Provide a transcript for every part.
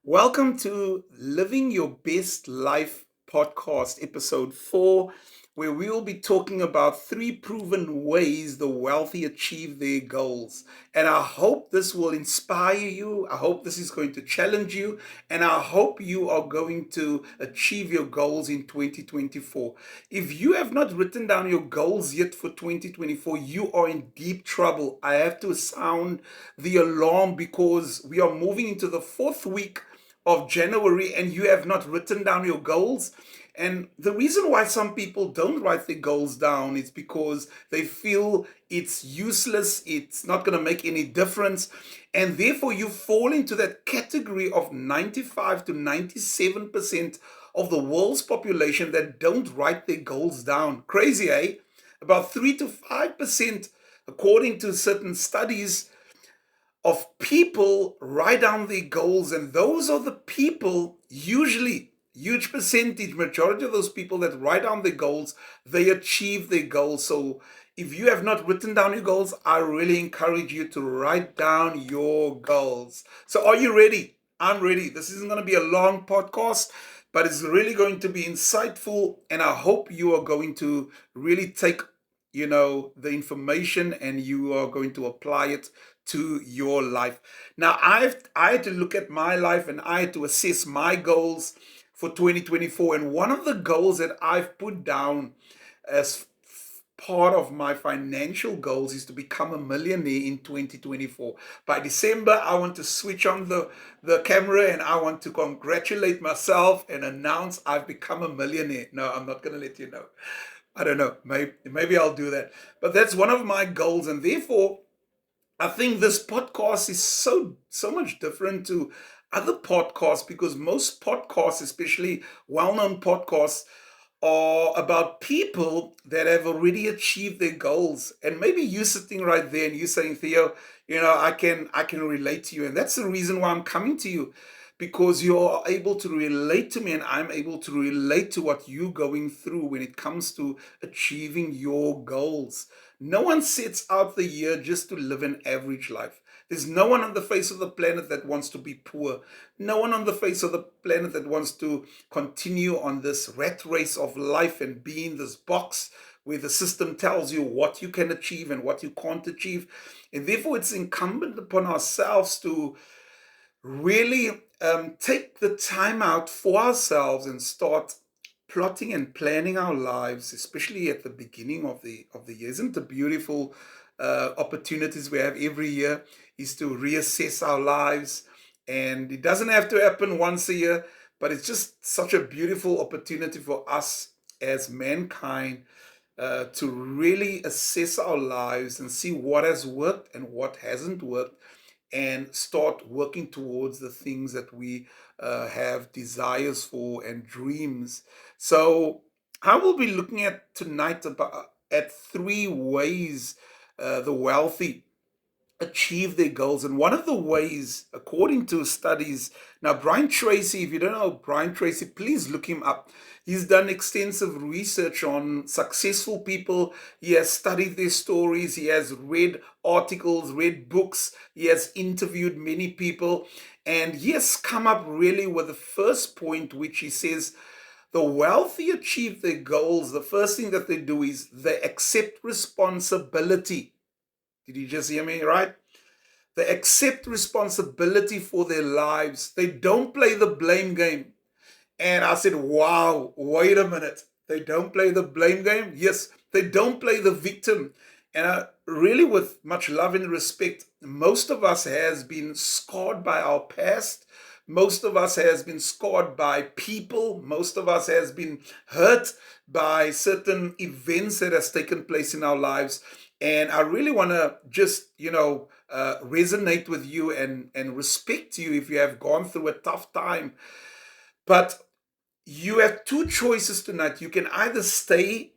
Welcome to Living Your Best Life podcast, episode 4, where we will be talking about 3 proven ways the wealthy achieve their goals. And I hope this will inspire you. I hope this is going to challenge you. And I hope you are going to achieve your goals in 2024. If you have not written down your goals yet for 2024, you are in deep trouble. I have to sound the alarm because we are moving into the 4th week of January and you have not written down your goals. And the reason why some people don't write their goals down is because they feel it's useless, it's not going to make any difference. And therefore, you fall into that category of 95 to 97% of the world's population that don't write their goals down. Crazy, eh? About 3 to 5%, according to certain studies, of people write down their goals, and those are the people, usually huge percentage, majority of those people that write down their goals, they achieve their goals. So if you have not written down your goals, I really encourage you to write down your goals. So are you ready? I'm ready. This isn't going to be a long podcast, but it's really going to be insightful, and I hope you are going to really take the information and you are going to apply it to your life. Now, I had to look at my life and I had to assess my goals for 2024. And one of the goals that I've put down as part of my financial goals is to become a millionaire in 2024. By December, I want to switch on the camera and I want to congratulate myself and announce I've become a millionaire. No, I'm not going to let you know. I don't know. Maybe I'll do that. But that's one of my goals, and therefore I think this podcast is so much different to other podcasts because most podcasts, especially well-known podcasts, are about people that have already achieved their goals. And maybe you sitting right there and you saying, Theo, I can relate to you. And that's the reason why I'm coming to you, because you are able to relate to me and I'm able to relate to what you're going through when it comes to achieving your goals. No one sets out the year just to live an average life. There's no one on the face of the planet that wants to be poor. No one on the face of the planet that wants to continue on this rat race of life and be in this box where the system tells you what you can achieve and what you can't achieve. And therefore, it's incumbent upon ourselves to really take the time out for ourselves and start plotting and planning our lives, especially at the beginning of the year. Isn't it beautiful opportunities we have every year is to reassess our lives, and it doesn't have to happen once a year, but it's just such a beautiful opportunity for us as mankind to really assess our lives and see what has worked and what hasn't worked, and start working towards the things that we have desires for and dreams. So, I will be looking at tonight about at 3 ways the wealthy achieve their goals. And one of the ways, according to studies, now Brian Tracy, if you don't know Brian Tracy, please look him up. He's done extensive research on successful people. He has studied their stories. He has read articles, read books. He has interviewed many people. And he has come up really with the first point, which he says the wealthy achieve their goals. The first thing that they do is they accept responsibility. Did you just hear me right? They accept responsibility for their lives. They don't play the blame game. And I said, wow, wait a minute. They don't play the blame game? Yes, they don't play the victim. And really, with much love and respect, most of us has been scarred by our past. Most of us has been scarred by people. Most of us has been hurt by certain events that has taken place in our lives. And I really want to just, resonate with you and respect you if you have gone through a tough time. But you have 2 choices tonight. You can either stay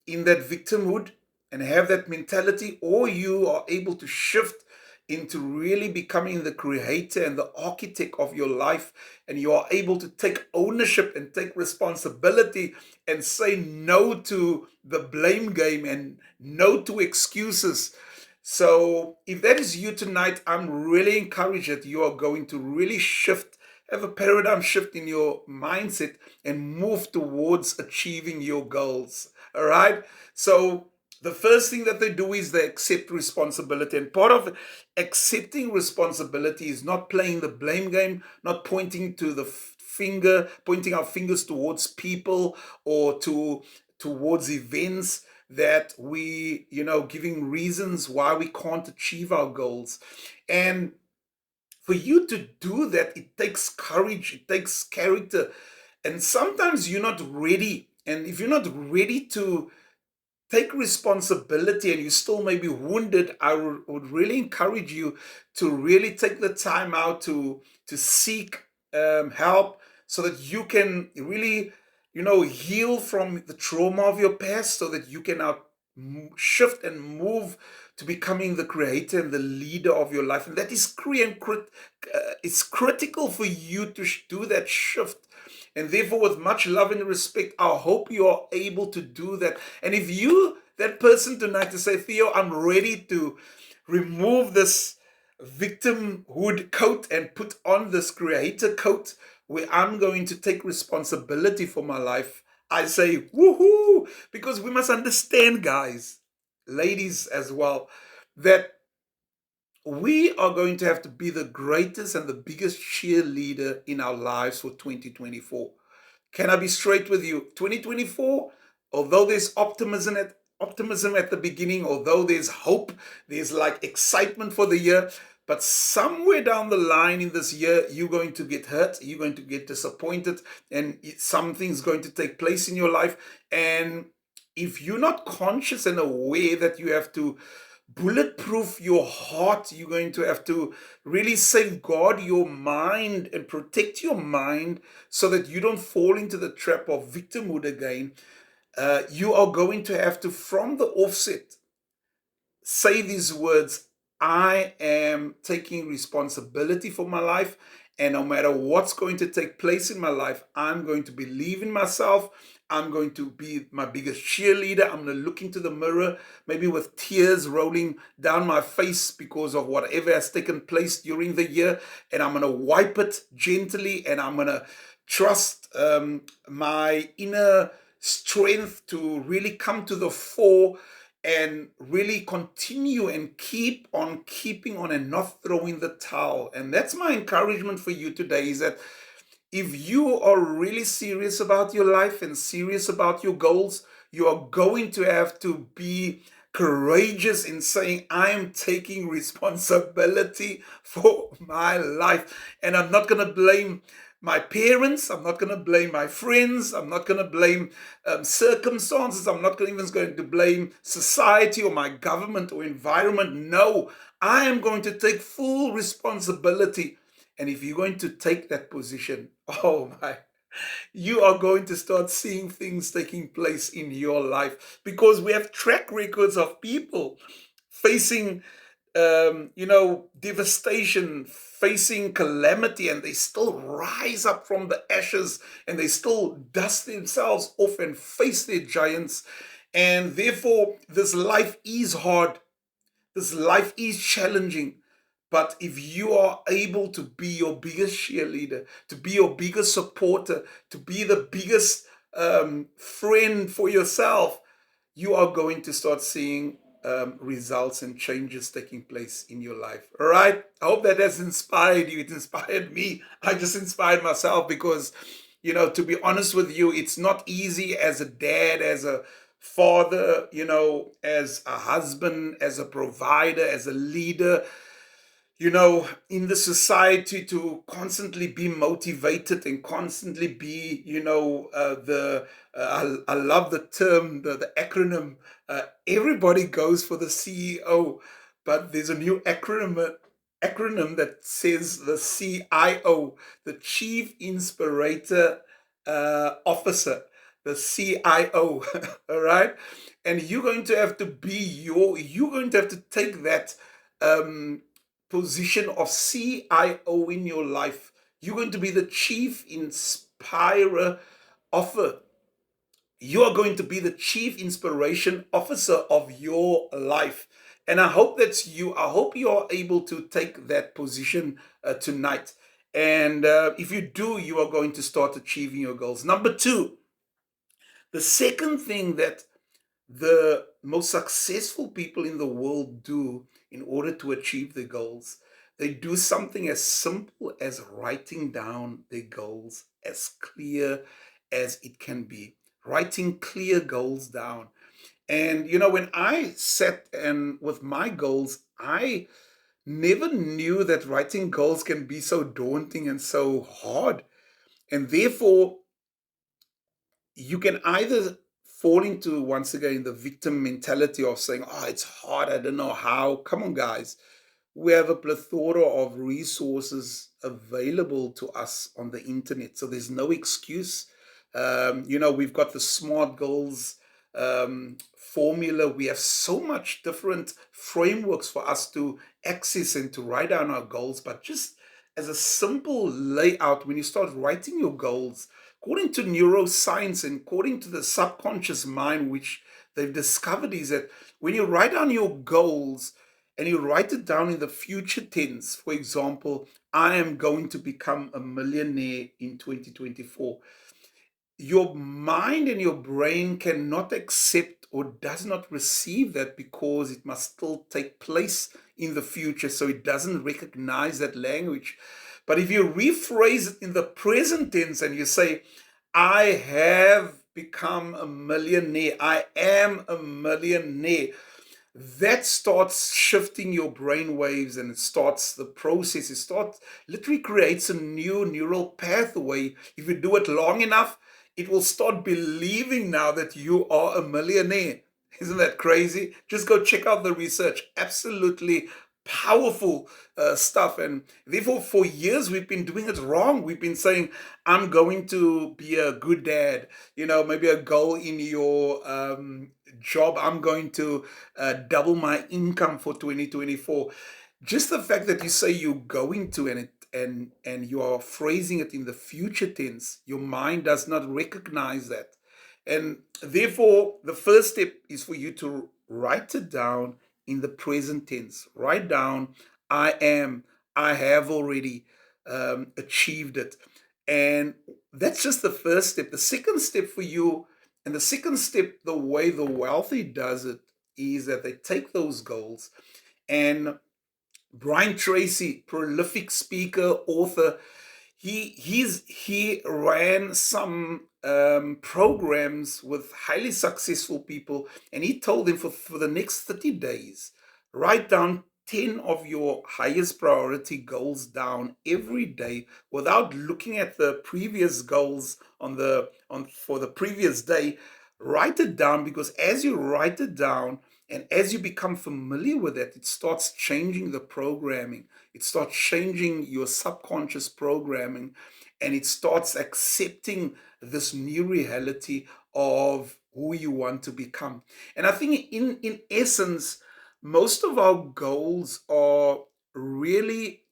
in that victimhood and have that mentality, or you are able to shift into really becoming the creator and the architect of your life, and you are able to take ownership and take responsibility and say no to the blame game and no to excuses. So if that is you tonight, I'm really encouraged that you are going to really shift have a paradigm shift in your mindset and move towards achieving your goals. All right. So the first thing that they do is they accept responsibility. And part of accepting responsibility is not playing the blame game, not pointing to the finger, pointing our fingers towards people or towards events that we, giving reasons why we can't achieve our goals. And for you to do that, it takes courage, it takes character. And sometimes you're not ready. And if you're not ready to take responsibility and you still may be wounded, I would really encourage you to really take the time out to seek help so that you can really, heal from the trauma of your past so that you can now shift and move to becoming the creator and the leader of your life. And that is it's critical for you to do that shift. And therefore, with much love and respect, I hope you are able to do that. And if you, that person tonight, to say, Theo, I'm ready to remove this victimhood coat and put on this creator coat where I'm going to take responsibility for my life, I say, woohoo! Because we must understand, guys, ladies as well, that we are going to have to be the greatest and the biggest cheerleader in our lives for 2024. Can I be straight with you? 2024, although there's optimism at the beginning, although there's hope, there's like excitement for the year, but somewhere down the line in this year, you're going to get hurt, you're going to get disappointed, and something's going to take place in your life. And if you're not conscious and aware that you have to bulletproof your heart, you're going to have to really safeguard your mind and protect your mind so that you don't fall into the trap of victimhood again. You are going to have to, from the offset, say these words: I am taking responsibility for my life, and no matter what's going to take place in my life, I'm going to believe in myself. I'm going to be my biggest cheerleader. I'm going to look into the mirror, maybe with tears rolling down my face because of whatever has taken place during the year, and I'm going to wipe it gently, and I'm going to trust my inner strength to really come to the fore and really continue and keep on keeping on and not throwing the towel. And that's my encouragement for you today, is that if you are really serious about your life and serious about your goals, you are going to have to be courageous in saying, I am taking responsibility for my life. And I'm not going to blame my parents. I'm not going to blame my friends. I'm not going to blame circumstances. I'm not even going to blame society or my government or environment. No, I am going to take full responsibility. And if you're going to take that position, oh my, you are going to start seeing things taking place in your life, because we have track records of people facing devastation, facing calamity, and they still rise up from the ashes and they still dust themselves off and face their giants. And therefore, this life is hard. This life is challenging. But if you are able to be your biggest cheerleader, to be your biggest supporter, to be the biggest friend for yourself, you are going to start seeing results and changes taking place in your life. All right. I hope that has inspired you. It inspired me. I just inspired myself because, to be honest with you, it's not easy as a dad, as a father, as a husband, as a provider, as a leader, in the society, to constantly be motivated and constantly be, I love the term, the acronym. Everybody goes for the CEO, but there's a new acronym that says the CIO, the Chief Inspirator Officer, the CIO, all right? And you're going to have to you're going to have to take that position of CIO in your life. You're going to be the chief inspirer offer. You are going to be the chief inspiration officer of your life. And I hope that's you. I hope you are able to take that position tonight. And if you do, you are going to start achieving your goals. Number two, the second thing that the most successful people in the world do in order to achieve their goals, they do something as simple as writing down their goals as clear as it can be. Writing clear goals down. And when I sat and with my goals, I never knew that writing goals can be so daunting and so hard. And therefore, you can either fall into, once again, the victim mentality of saying, oh, it's hard, I don't know how. Come on, guys. We have a plethora of resources available to us on the internet. So there's no excuse. We've got the SMART goals formula. We have so much different frameworks for us to access and to write down our goals. But just as a simple layout, when you start writing your goals, according to neuroscience and according to the subconscious mind, which they've discovered, is that when you write down your goals and you write it down in the future tense, for example, I am going to become a millionaire in 2024, your mind and your brain cannot accept or does not receive that because it must still take place in the future. So it doesn't recognize that language. But if you rephrase it in the present tense and you say, I have become a millionaire, I am a millionaire, that starts shifting your brain waves, and it starts the process. It starts literally creates a new neural pathway. If you do it long enough, it will start believing now that you are a millionaire. Isn't that crazy? Just go check out the research. Absolutely powerful stuff. And therefore, for years, we've been doing it wrong. We've been saying, I'm going to be a good dad. Maybe a goal in your job. I'm going to double my income for 2024. Just the fact that you say you're going to, and you are phrasing it in the future tense, your mind does not recognize that. And therefore, the first step is for you to write it down in the present tense. Write down, I am, I have already achieved it. And that's just the first step. The second step for you, and the second step, the way the wealthy does it, is that they take those goals. And Brian Tracy, prolific speaker, author, he ran some programs with highly successful people, and he told them for the next 30 days, write down 10 of your highest priority goals down every day without looking at the previous goals on for the previous day. Write it down, because as you write it down and as you become familiar with it, it starts changing the programming. It starts changing your subconscious programming, and it starts accepting this new reality of who you want to become. And I think in essence, most of our goals are really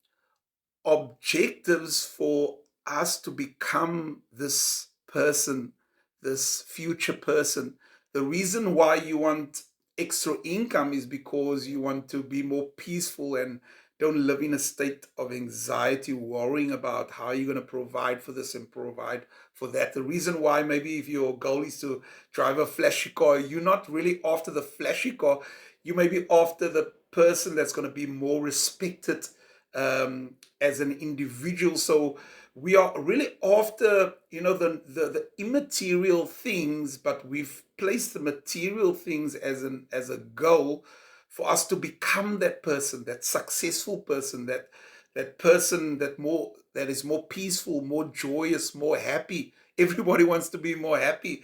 objectives for us to become this person, this future person. The reason why you want extra income is because you want to be more peaceful and don't live in a state of anxiety, worrying about how you're going to provide for this and provide for that. The reason why, maybe if your goal is to drive a flashy car, you're not really after the flashy car. You may be after the person that's going to be more respected as an individual. So we are really after, the immaterial things, but we've placed the material things as a goal for us to become that person, that successful person, that person that is more peaceful, more joyous, more happy. Everybody wants to be more happy.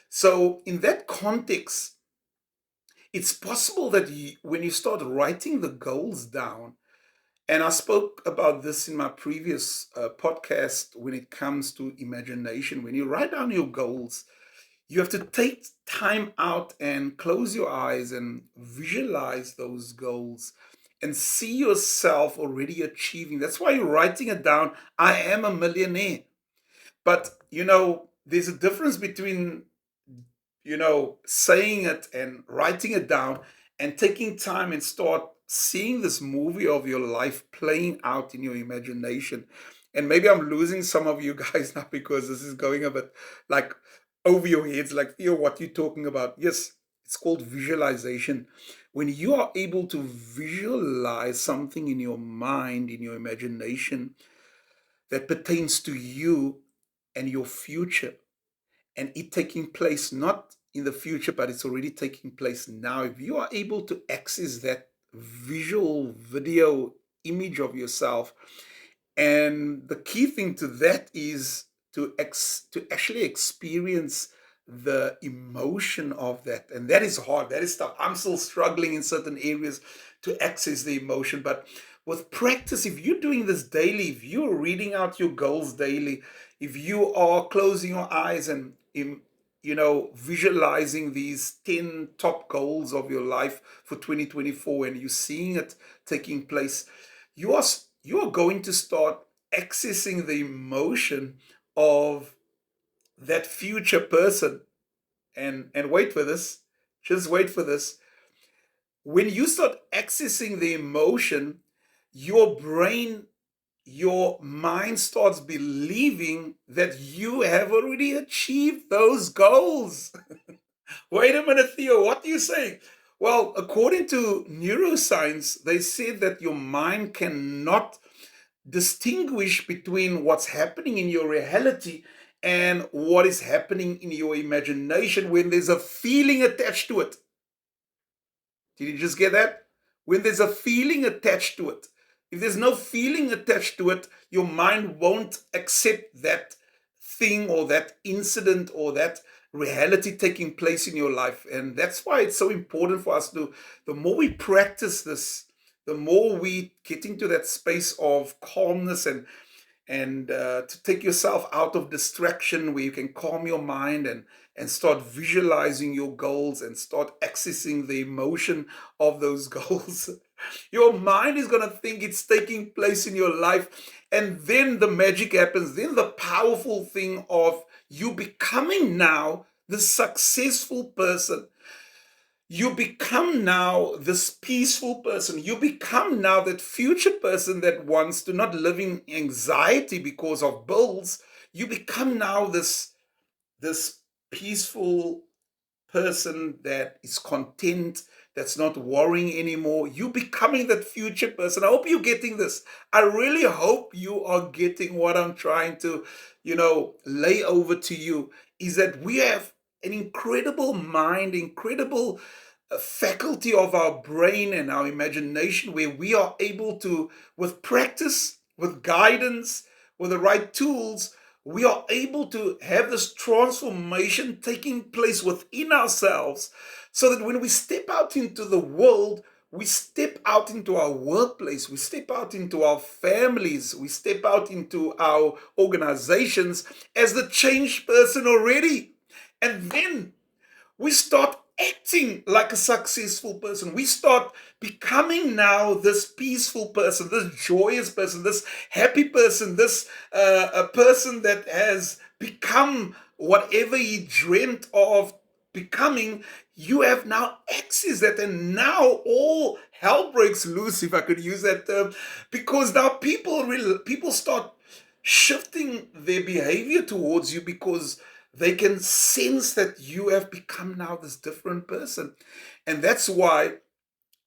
So in that context, it's possible that when you start writing the goals down, and I spoke about this in my previous podcast, when it comes to imagination. When you write down your goals, you have to take time out and close your eyes and visualize those goals and see yourself already achieving. That's why you're writing it down. I am a millionaire. But, there's a difference between, saying it and writing it down and taking time and start seeing this movie of your life playing out in your imagination. And maybe I'm losing some of you guys now because this is going a bit like over your heads, like, Theo, what you talking about? Yes, it's called visualization. When you are able to visualize something in your mind, in your imagination, that pertains to you and your future, and it taking place not in the future, but it's already taking place now. If you are able to access that visual video image of yourself, and the key thing to that is to actually experience the emotion of that, and that is hard. That is tough. I'm still struggling in certain areas to access the emotion, but with practice, if you're doing this daily, if you're reading out your goals daily, if you are closing your eyes and visualizing these 10 top goals of your life for 2024, and you're seeing it taking place, you are you are going to start accessing the emotion of that future person. And wait for this, just wait for this. When you start accessing the emotion, your brain, your mind starts believing that you have already achieved those goals. Wait a minute, Theo, what are you saying? Well, according to neuroscience, they said that your mind cannot distinguish between what's happening in your reality and what is happening in your imagination when there's a feeling attached to it. Did you just get that? When there's a feeling attached to it. If there's no feeling attached to it, your mind won't accept that thing or that incident or that reality taking place in your life. And that's why it's so important for us to, the more we practice this, the more we get into that space of calmness and to take yourself out of distraction, where you can calm your mind and start visualizing your goals and start accessing the emotion of those goals. Your mind is going to think it's taking place in your life, and then the magic happens. Then the powerful thing of you becoming now the successful person. You become now this peaceful person. You become now that future person that wants to not live in anxiety because of bills. You become now this peaceful person that is content, that's not worrying anymore. You becoming that future person. I hope you're getting this. I really hope you are getting what I'm trying to, lay over to you, is that we have an incredible mind, incredible faculty of our brain and our imagination, where we are able to, with practice, with guidance, with the right tools, we are able to have this transformation taking place within ourselves, so that when we step out into the world, we step out into our workplace, we step out into our families, we step out into our organizations as the changed person already. And then we start acting like a successful person. We start becoming now this peaceful person, this joyous person, this happy person, this a person that has become whatever he dreamt of becoming. You have now access that, and now all hell breaks loose, if I could use that term, because now people start shifting their behavior towards you, because they can sense that you have become now this different person. And that's why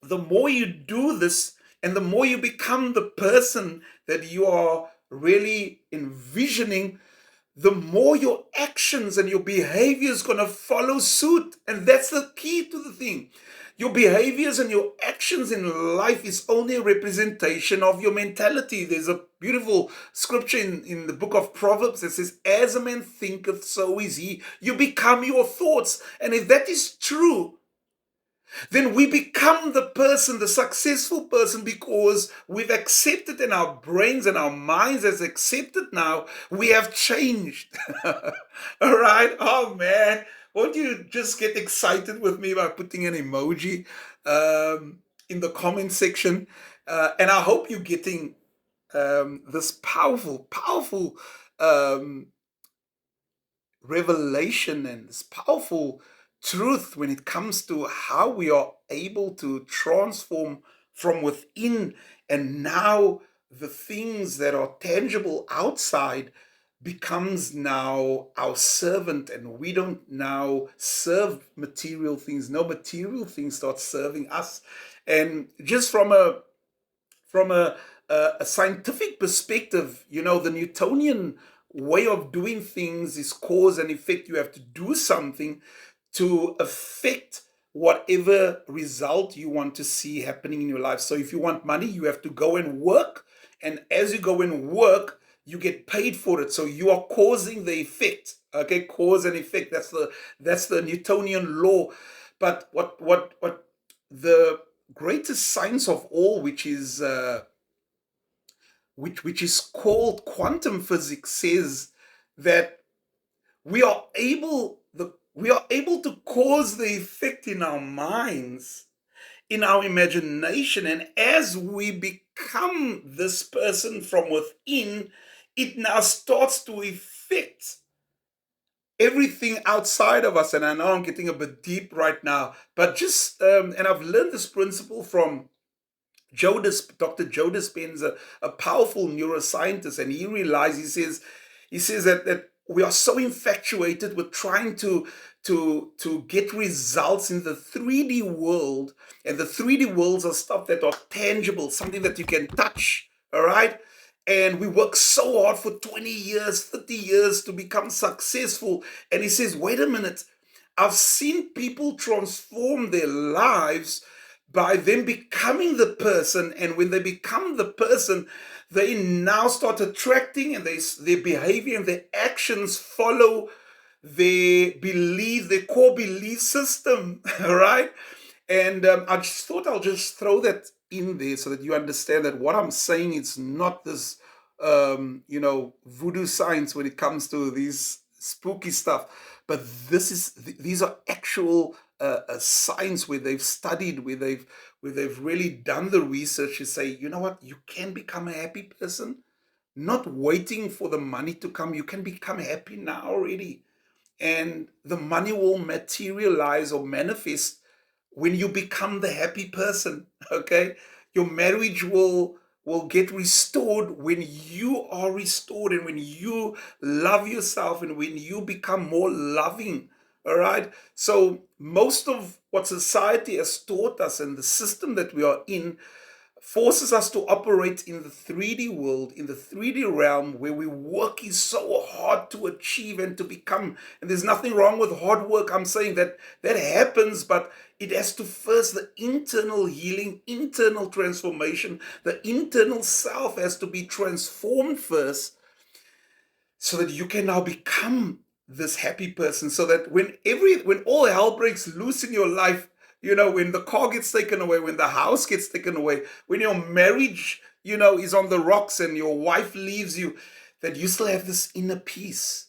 the more you do this and the more you become the person that you are really envisioning, the more your actions and your behavior is going to follow suit. And that's the key to the thing. Your behaviors and your actions in life is only a representation of your mentality. There's a beautiful scripture in the book of Proverbs that says, as a man thinketh, so is he. You become your thoughts. And if that is true, then we become the person, the successful person, because we've accepted, in our brains and our minds has accepted now, we have changed. All right? Oh man, won't you just get excited with me by putting an emoji in the comment section? And I hope you're getting this powerful, powerful um, revelation and this powerful truth when it comes to how we are able to transform from within, and now the things that are tangible outside becomes now our servant, and we don't now serve material things. No, material things start serving us. And just from a scientific perspective, the Newtonian way of doing things is cause and effect. You have to do something to affect whatever result you want to see happening in your life. So if you want money, you have to go and work. And as you go and work, you get paid for it. So you are causing the effect. Okay, cause and effect. That's the Newtonian law. But what the greatest science of all, which is called quantum physics, says that we are able to cause the effect in our minds, in our imagination, and as we become this person from within, it now starts to affect everything outside of us. And I know I'm getting a bit deep right now, but just and I've learned this principle from Dr. Joe Dispenza, a powerful neuroscientist, and he says that we are so infatuated with trying to get results in the 3D world, and the 3D worlds are stuff that are tangible, something that you can touch, all right? And we work so hard for 20 years, 30 years to become successful. And he says, wait a minute, I've seen people transform their lives by them becoming the person. And when they become the person, they now start attracting, and their behavior and their actions follow their core belief system, right? And I just thought I'll just throw that in there so that you understand that what I'm saying is not this, voodoo science when it comes to these spooky stuff, but these are actual science where they've studied, where they've really done the research to say, you know what, you can become a happy person, not waiting for the money to come. You can become happy now already, and the money will materialize or manifest when you become the happy person. Okay, your marriage will get restored when you are restored, and when you love yourself, and when you become more loving. All right, so most of what society has taught us, and the system that we are in, forces us to operate in the 3D world, in the 3D realm, where we're working so hard to achieve and to become. And there's nothing wrong with hard work. I'm saying that happens, but it has to first, the internal healing, internal transformation, the internal self has to be transformed first, so that you can now become this happy person. So that when all hell breaks loose in your life, when the car gets taken away, when the house gets taken away, when your marriage, is on the rocks and your wife leaves you, that you still have this inner peace,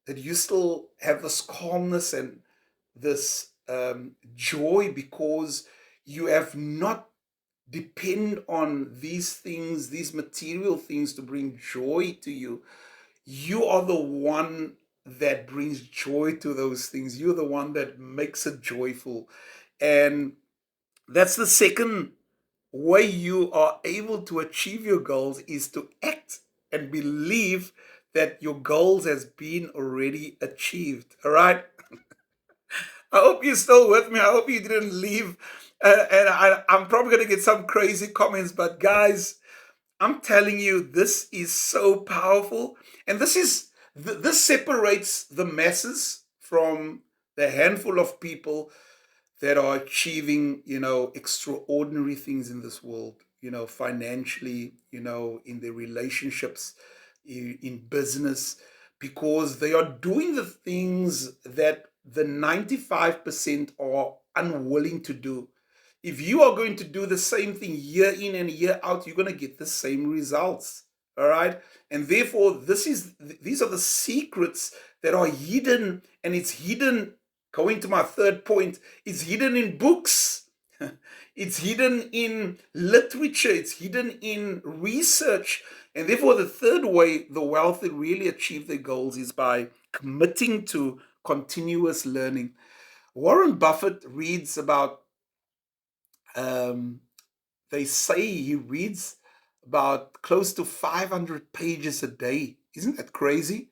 that you still have this calmness and this joy, because you have not depend on these things, these material things, to bring joy to you. You are the one that brings joy to those things. You're the one that makes it joyful. And that's the second way you are able to achieve your goals, is to act and believe that your goals has been already achieved. All right. I hope you're still with me. I hope you didn't leave. I'm probably going to get some crazy comments, but guys, I'm telling you, this is so powerful, and this separates the masses from the handful of people that are achieving, extraordinary things in this world, financially, in their relationships, in business, because they are doing the things that the 95% are unwilling to do. If you are going to do the same thing year in and year out, you're going to get the same results. All right. And therefore, these are the secrets that are hidden, and it's hidden. Going to my third point, it's hidden in books. It's hidden in literature. It's hidden in research. And therefore, the third way the wealthy really achieve their goals is by committing to continuous learning. Warren Buffett reads about, they say he reads about close to 500 pages a day. Isn't that crazy?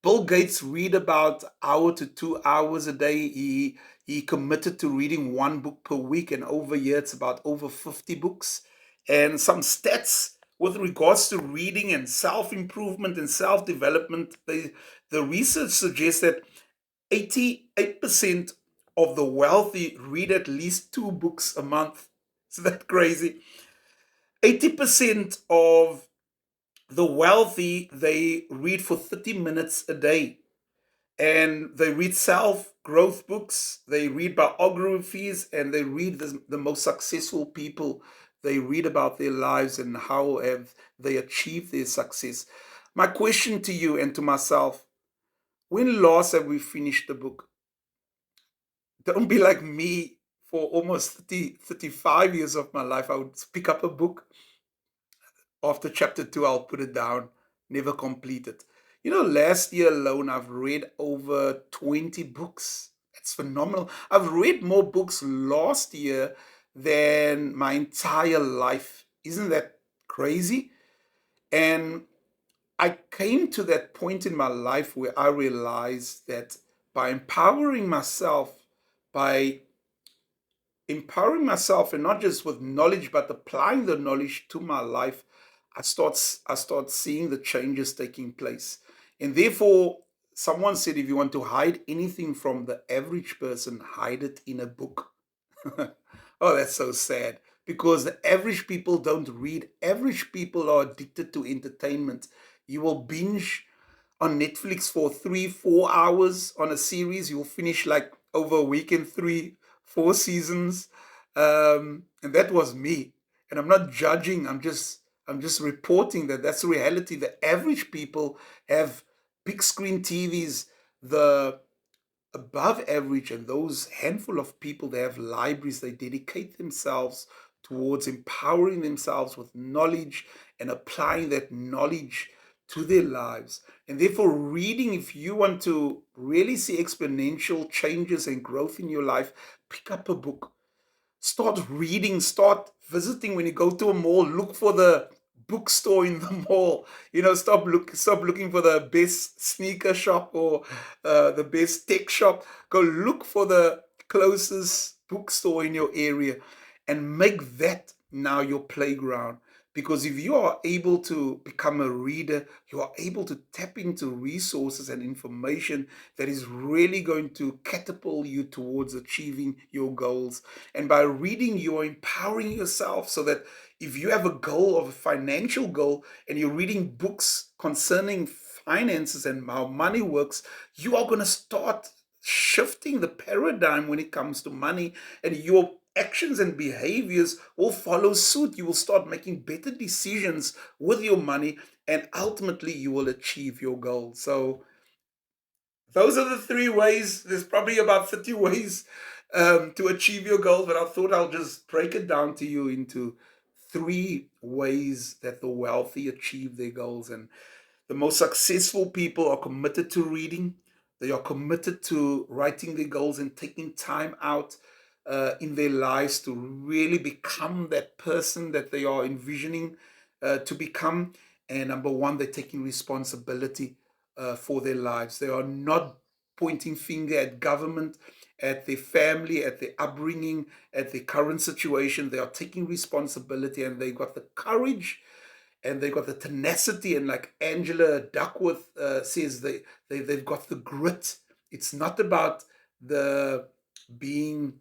Bill Gates read about hour to 2 hours a day. He committed to reading one book per week, and over here it's about over 50 books. And some stats with regards to reading and self-improvement and self-development, the research suggests that 88% of the wealthy read at least 2 books a month. Is that crazy? 80% of the wealthy, they read for 30 minutes a day, and they read self-growth books, they read biographies, and they read the most successful people. They read about their lives and how have they achieved their success. My question to you and to myself: when last have we finished the book? Don't be like me. For almost 35 years of my life, I would pick up a book. After chapter two, I'll put it down, never complete it. Last year alone, I've read over 20 books. That's phenomenal. I've read more books last year than my entire life. Isn't that crazy? And I came to that point in my life where I realized that by by empowering myself, and not just with knowledge but applying the knowledge to my life, I start seeing the changes taking place. And therefore, someone said, if you want to hide anything from the average person, hide it in a book. Oh, that's so sad, because the average people don't read. Average people are addicted to entertainment. You will binge on Netflix for 3, 4 hours on a series. You'll finish like over a weekend, 3, 4 seasons. And that was me. And I'm not judging. I'm just reporting that that's the reality. The average people have big screen TVs. The above average, and those handful of people, they have libraries. They dedicate themselves towards empowering themselves with knowledge and applying that knowledge to their lives. And therefore, reading, if you want to really see exponential changes and growth in your life, pick up a book. Start reading, start visiting. When you go to a mall, look for the bookstore in the mall. Stop looking for the best sneaker shop or the best tech shop. Go look for the closest bookstore in your area, and make that now your playground. Because if you are able to become a reader, you are able to tap into resources and information that is really going to catapult you towards achieving your goals. And by reading, you are empowering yourself, so that if you have a goal, of a financial goal, and you're reading books concerning finances and how money works, you are going to start shifting the paradigm when it comes to money, and your actions and behaviors will follow suit. You will start making better decisions with your money, and ultimately you will achieve your goal. So those are the 3 ways. There's probably about 30 ways to achieve your goal, but I thought I'll just break it down to you into 3 ways that the wealthy achieve their goals. And the most successful people are committed to reading. They are committed to writing their goals and taking time out in their lives to really become that person that they are envisioning to become. And number one, they're taking responsibility for their lives. They are not pointing finger at government, at their family, at their upbringing, at their current situation. They are taking responsibility, and they got the courage, and they got the tenacity, and like Angela Duckworth says, they've got the grit. It's not about the being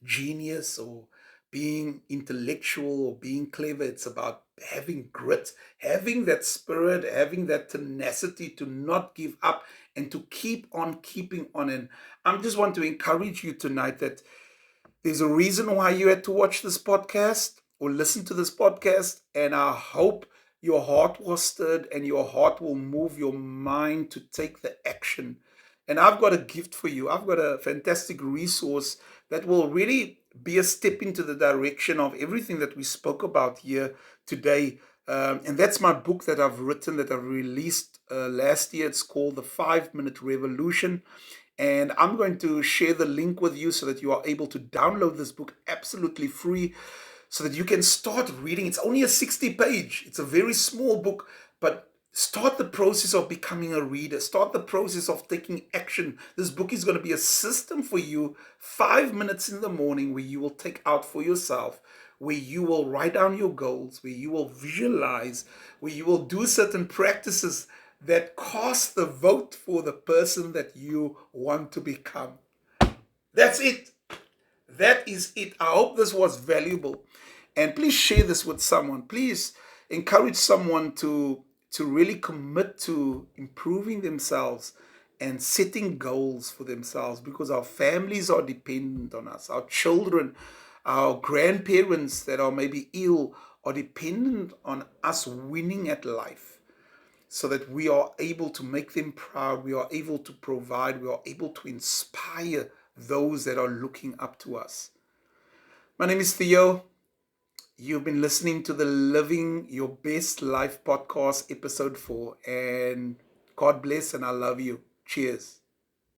genius or being intellectual or being clever. It's about having grit, having that spirit, having that tenacity to not give up and to keep on keeping on. And I just want to encourage you tonight that there's a reason why you had to watch this podcast or listen to this podcast. And I hope your heart was stirred and your heart will move your mind to take the action. And I've got a gift for you. I've got a fantastic resource that will really be a step into the direction of everything that we spoke about here today. And that's my book that I've written, that I've released last year. It's called The 5 Minute Revolution. And I'm going to share the link with you so that you are able to download this book absolutely free. so that you can start reading. It's only a 60 page. It's a very small book, but start the process of becoming a reader. Start the process of taking action. This book is going to be a system for you, 5 minutes in the morning, where you will take out for yourself, where you will write down your goals, where you will visualize, where you will do certain practices that cast the vote for the person that you want to become. That's it. That is it. I hope this was valuable. And please share this with someone. Please encourage someone to really commit to improving themselves and setting goals for themselves, because our families are dependent on us. Our children, our grandparents that are maybe ill are dependent on us winning at life, so that we are able to make them proud, we are able to provide, we are able to inspire those that are looking up to us. My name is Theo. You've been listening to the Living Your Best Life podcast, episode 4. And God bless, and I love you. Cheers.